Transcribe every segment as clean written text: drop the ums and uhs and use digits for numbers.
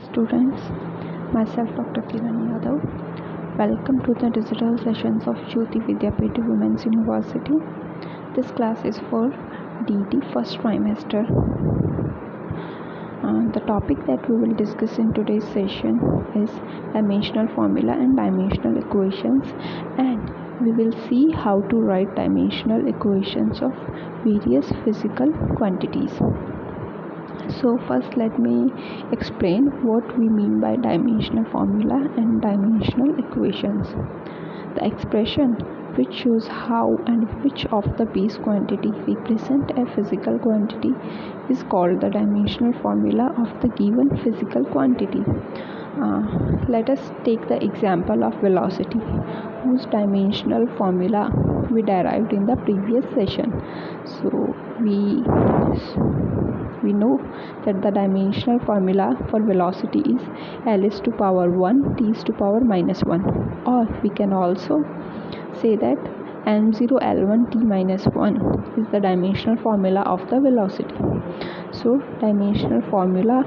Students, myself Dr Kiran Yadav. Welcome to the digital sessions of Jayoti Vidyapeeth Women's University. This class is for DT first trimester. The topic that we will discuss in today's session is dimensional formula and dimensional equations, and we will see how to write dimensional equations of various physical quantities. So first let me explain what we mean by dimensional formula and dimensional equations. The expression which shows how and which of the base quantity represent a physical quantity is called the dimensional formula of the given physical quantity. Let us take the example of velocity, whose dimensional formula we derived in the previous session. So we know that the dimensional formula for velocity is L is to power 1 T is to power minus 1, or we can also say that m0 L1 T minus 1 is the dimensional formula of the velocity. So dimensional formula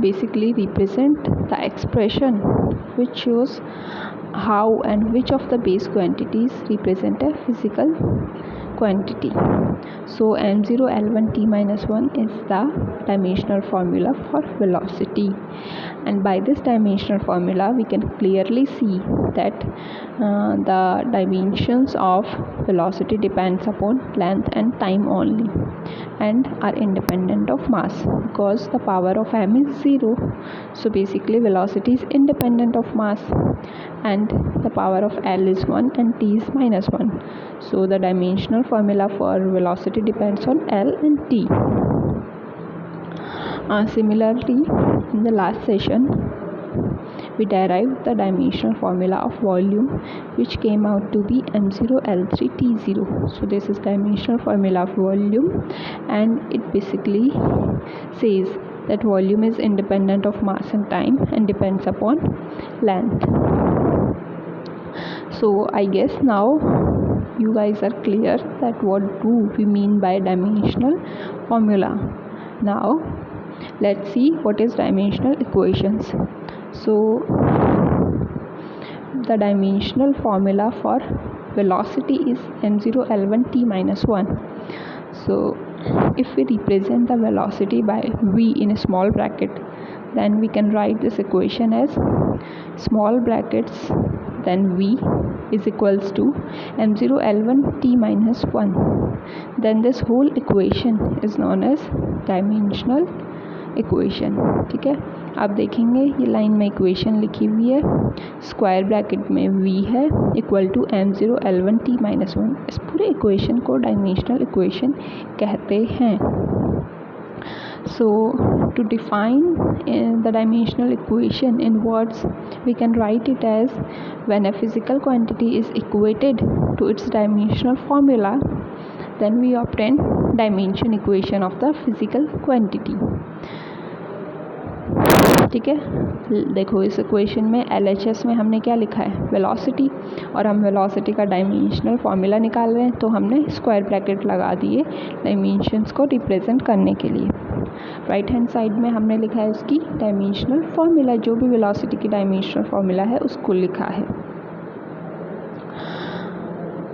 basically represent the expression which shows how and which of the base quantities represent a physical quantity. So m0 L1 T minus 1 is the dimensional formula for velocity, and by this dimensional formula we can clearly see that the dimensions of velocity depends upon length and time only and are independent of mass, because the power of m is 0. So basically velocity is independent of mass, and the power of L is 1 and T is minus 1. So the dimensional formula for velocity depends on L and T. Similarly, in the last session we derived the dimensional formula of volume, which came out to be m0 L3 T0. So this is dimensional formula of volume, and it basically says that volume is independent of mass and time and depends upon length. So I guess now you guys are clear that what do we mean by dimensional formula. Now let's see what is dimensional equations. So the dimensional formula for velocity is m0 L1 T minus 1. So if we represent the velocity by v in a small bracket, then we can write this equation as small brackets then v is equals to m0 L1 T minus 1. Then this whole equation is known as dimensional equation. ठीक है, आप देखेंगे ये line में equation लिखी हुई है, square bracket में v है equal to m0 L1 T minus 1. इस पूरे इक्वेशन को डायमेंशनल इक्वेशन कहते हैं. So to define the dimensional equation in words, we can write it as when a physical quantity is equated to its dimensional formula, then we obtain dimension equation of the physical quantity. ठीक है, देखो इस equation में LHS में हमने क्या लिखा है, वेलोसिटी, और हम वेलोसिटी का डायमेंशनल फॉर्मूला निकाल रहे हैं, तो हमने स्क्वायर ब्रैकेट लगा दिए डायमेंशंस को रिप्रेजेंट करने के लिए. राइट हैंड साइड में हमने लिखा है उसकी डायमेंशनल फॉर्मूला, जो भी वेलोसिटी की डायमेंशनल फॉर्मूला है उसको लिखा है.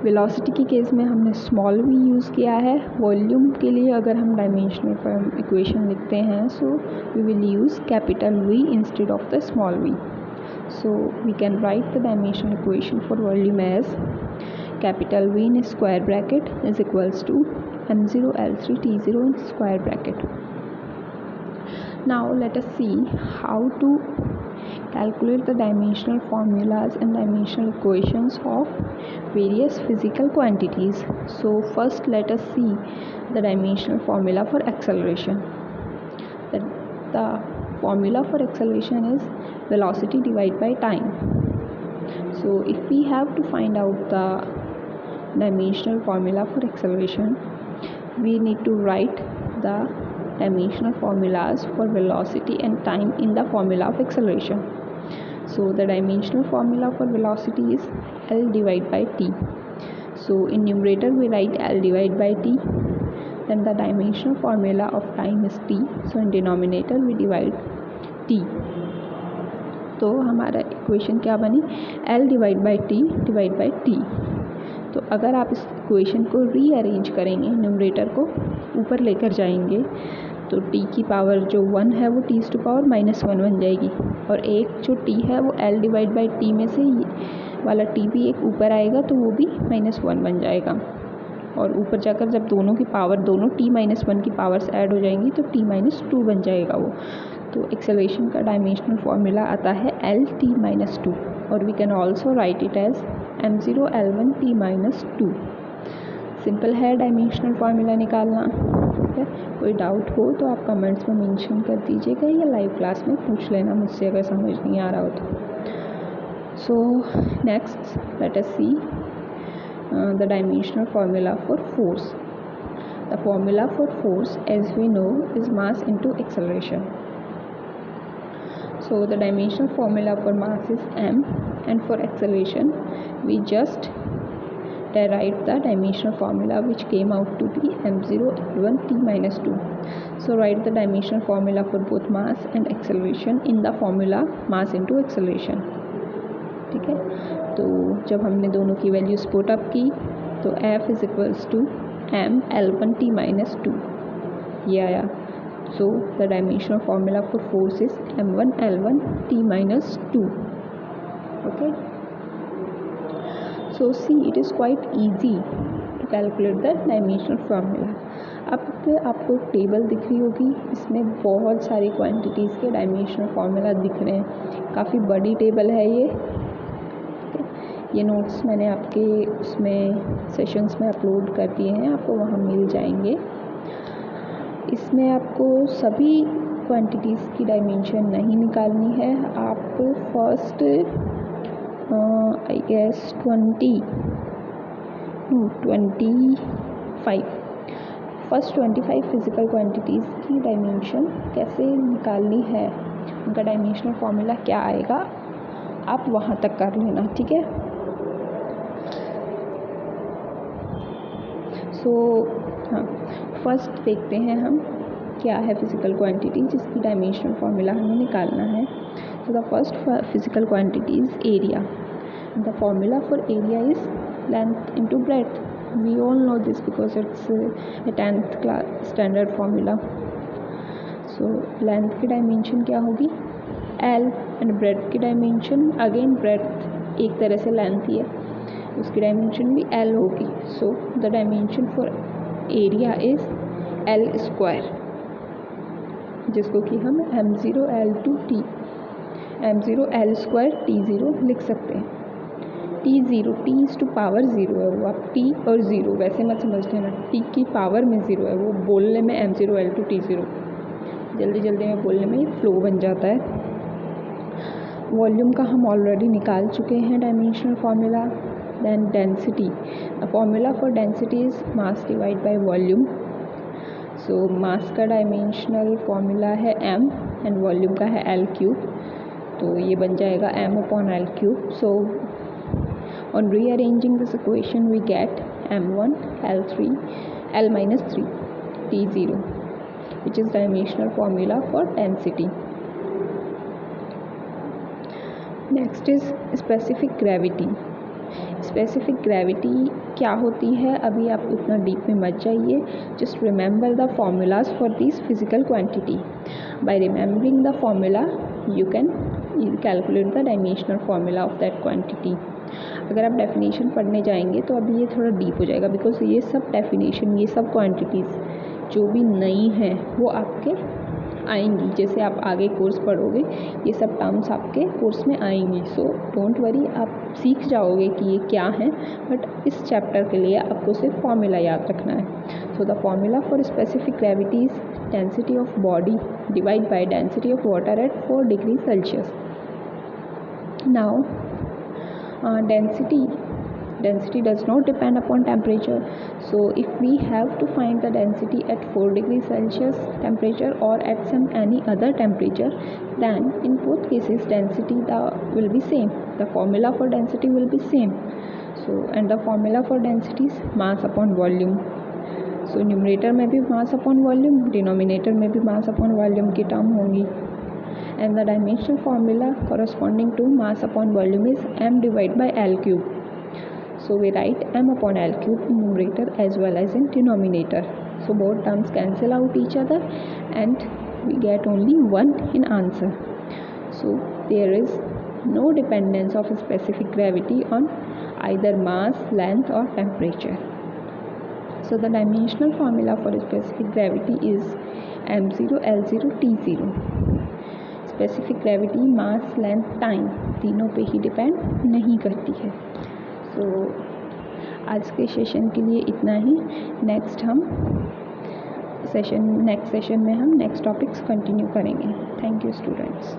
वेलोसिटी की केस में हमने स्मॉल v यूज़ किया है. वॉल्यूम के लिए अगर हम डायमेंशनल इक्वेशन लिखते हैं, so we will use capital V instead of the small v. So we can write the dimensional equation for volume as capital V in square bracket is equals to m0 L3 T0 in square bracket. Now let us see how to calculate the dimensional formulas and dimensional equations of various physical quantities. So first let us see the dimensional formula for acceleration. The formula for acceleration is velocity divided by time. So if we have to find out the dimensional formula for acceleration, we need to write the dimensional formulas for velocity and time in the formula of acceleration. So the dimensional formula for velocity is L divided by T. So in numerator we write L divided by T, then the dimensional formula of time is t, so in denominator we divide t. तो हमारा equation क्या बनी, L divide by T divide by T. तो अगर आप इस equation को rearrange करेंगे, न्यूमरेटर को ऊपर लेकर जाएंगे, तो t की पावर जो 1 है वो t टू पावर -1 बन जाएगी, और एक जो t है वो L डिवाइड बाई टी में से वाला t भी एक ऊपर आएगा तो वो भी -1 बन जाएगा. और ऊपर जाकर जब दोनों की पावर, दोनों t-1 की पावर्स ऐड हो जाएंगी तो t-2 बन जाएगा वो. तो एक्सेलरेशन का डायमेंशनल फार्मूला आता है L-t-2, और we can also write it as m0 L1 t-2. Simple है डायमेंशनल फार्मूला निकालना. ठीक है, कोई डाउट हो तो आप कमेंट्स में मेंशन कर दीजिएगा या लाइव क्लास में पूछ लेना मुझसे अगर समझ नहीं आ रहा हो तो. So next let us see the dimensional formula for force. The formula for force, as we know, is mass into acceleration. So the dimensional formula for mass is m, and for acceleration we just derived the dimensional formula which came out to be m0 L1 t-2. So write the dimensional formula for both mass and acceleration in the formula mass into acceleration. ठीक है, तो जब हमने दोनों की values put up की तो F is equals to m L1 t-2 ये आया. So the dimensional formula for force is m1 L1 t-2. Okay, so see it is quite easy to calculate the dimensional formula. अब आपको table दिख रही होगी, इसमें बहुत सारी क्वांटिटीज़ के डायमेंशनल फार्मूला दिख रहे हैं. काफ़ी बड़ी टेबल है ये नोट्स मैंने आपके उसमें सेशंस में अपलोड कर दिए हैं, आपको वहाँ मिल जाएंगे. इसमें आपको सभी क्वांटिटीज़ की डायमेंशन नहीं निकालनी है. आप first I guess 25 first 25 physical quantities की डायमेंशन कैसे निकालनी है, उनका डायमेंशनल फार्मूला क्या आएगा, आप वहाँ तक कर लेना. ठीक है, सो हाँ, फर्स्ट देखते हैं हम क्या है फिज़िकल क्वांटिटी जिसकी डायमेंशनल फार्मूला हमें निकालना है. So the first physical quantity is area. The formula for area is length into breadth. We all know this because it's a 10th class standard formula. So length की dimension क्या होगी L, and breadth की dimension again breadth एक तरह से length ही है, उसकी dimension भी L होगी. So the dimension for area is L square, जिसको कि हम m0 L स्क्वायर t0 लिख सकते हैं. t0 t is to power 0 है वो, आप t और 0 वैसे मत समझ लेना, t की पावर में 0 है वो, बोलने में m0 L2 t0 जल्दी जल्दी में बोलने में फ्लो बन जाता है. वॉल्यूम का हम ऑलरेडी निकाल चुके हैं dimensional formula. Then density, the formula for density is mass divide by volume. So mass का डायमेंशनल फार्मूला है m एंड वॉल्यूम का है L3, तो ये बन जाएगा m/L3. So on rearranging this equation we get m1 L-3 t0 which is dimensional formula for density. Next is specific gravity. Specific gravity क्या होती है, अभी आप उतना डीप में मत जाइए. Just remember the formulas for this physical quantity. Bye remembering the formula you can calculate the dimensional formula of that quantity. अगर आप डेफिनेशन पढ़ने जाएंगे तो अभी ये थोड़ा डीप हो जाएगा, बिकॉज ये सब डेफिनेशन, ये सब क्वांटिटीज़ जो भी नई हैं वो आपके आएंगी. जैसे आप आगे कोर्स पढ़ोगे ये सब टर्म्स आपके कोर्स में आएंगी. सो डोंट वरी, आप सीख जाओगे कि ये क्या है, बट इस चैप्टर के लिए आपको सिर्फ फार्मूला याद रखना है. So the formula for specific gravity is density of body divide by density of water at 4 degree Celsius. Now density does not depend upon temperature. So if we have to find the density at 4 degrees Celsius temperature or at some any other temperature, then in both cases density will be same. The formula for density will be same. So and the formula for density is mass upon volume. So numerator में भी mass upon volume, denominator में भी mass upon volume की term होंगी. And the dimensional formula corresponding to mass upon volume is m divided by L cube. So we write m upon L cube in numerator as well as in denominator. So both terms cancel out each other and we get only 1 in answer. So there is no dependence of specific gravity on either mass, length or temperature. So the dimensional formula for specific gravity is m0, L0, T0. Specific gravity, mass, length, time तीनों पे ही depend नहीं करती है. सो आज के session के लिए इतना ही. नेक्स्ट सेशन में हम नेक्स्ट टॉपिक्स कंटिन्यू करेंगे. Thank you students.